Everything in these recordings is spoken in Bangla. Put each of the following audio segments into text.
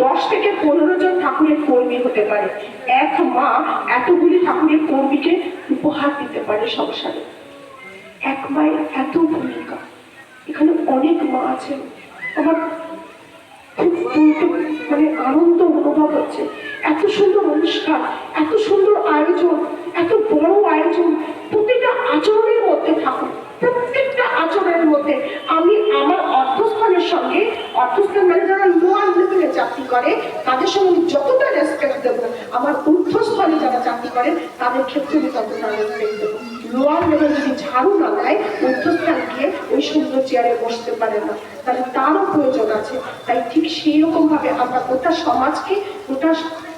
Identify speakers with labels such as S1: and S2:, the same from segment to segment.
S1: 10 থেকে 15 জন ঠাকুরের কর্মী হতে পারে। এক মা এতগুলি ঠাকুরের কর্মীকে উপহার দিতে পারে সংসারে। এক মায়ের এত ভূমিকা। এখানে অনেক মা আছেন, আমার খুব মানে আনন্দ অনুভব হচ্ছে। এত সুন্দর অনুষ্ঠান, এত সুন্দর আয়োজন, এত বড় আয়োজন, প্রতিটা আচরণের মধ্যে থাকুন, প্রত্যেকটা আচরণের মধ্যে আমি আমার অর্থস্থানের সঙ্গে, অর্থস্থান মানে যারা লোয়ার লেভেলে চাকরি করে তাদের সঙ্গে যতটা রেসপেক্ট দেবো, আমার ঊর্ধ্বস্থলে যারা চাকরি করে তাদের ক্ষেত্রে আমি ততটা রেসপেক্ট দেবো। লোয়ার লেভেল যদি ঝাড়ু না দেয়, ঊর্ধ্বস্থান গিয়ে ওই সুন্দর চেয়ারে বসতে পারে না, তাহলে তারও প্রয়োজন আছে। তাই ঠিক সেই রকম ভাবে আমরা গোটা সমাজকে, গোটা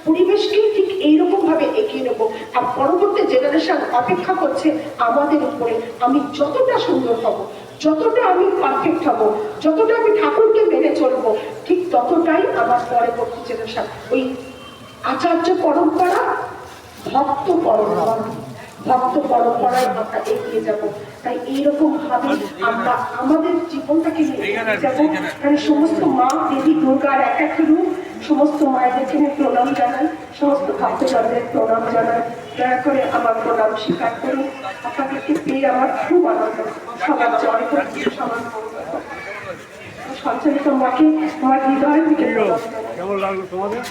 S1: পরিবেশকে ঠিক এইরকম ভাবে এগিয়ে নেবো। আর পরবর্তী জেনারেশন অপেক্ষা করছে আমাদের উপরে। আমি যতটা সুন্দর হব, যতটা আমি পারফেক্ট হব, যতটা আমি ঠাকুরকে মেনে চলবো, ঠিক ততটাই আমার পরবর্তী জেনারেশন ওই আচার্য পরম্পরা, ভক্ত পরম্পরা, ভক্ত পরম্পরায় আমরা এগিয়ে যাব। তাই এইরকম ভাবে আমরা আমাদের জীবনটাকে এগিয়ে যাবো। মানে সমস্ত মা দেবী দুর্গার এক এক রূপ, সমস্ত মায়েদেরকে আমি প্রণাম জানাই, সমস্ত ভক্তজনদের প্রণাম জানাই। দয়া করে আমার প্রণাম স্বীকার করুন। আপনাদেরকে পেয়ে আমার খুব আনন্দ। সবার জয় হোক, সবার সঞ্চালিত মাকে আমার হৃদয় থেকে
S2: কেমন লাগলো তোমাদের?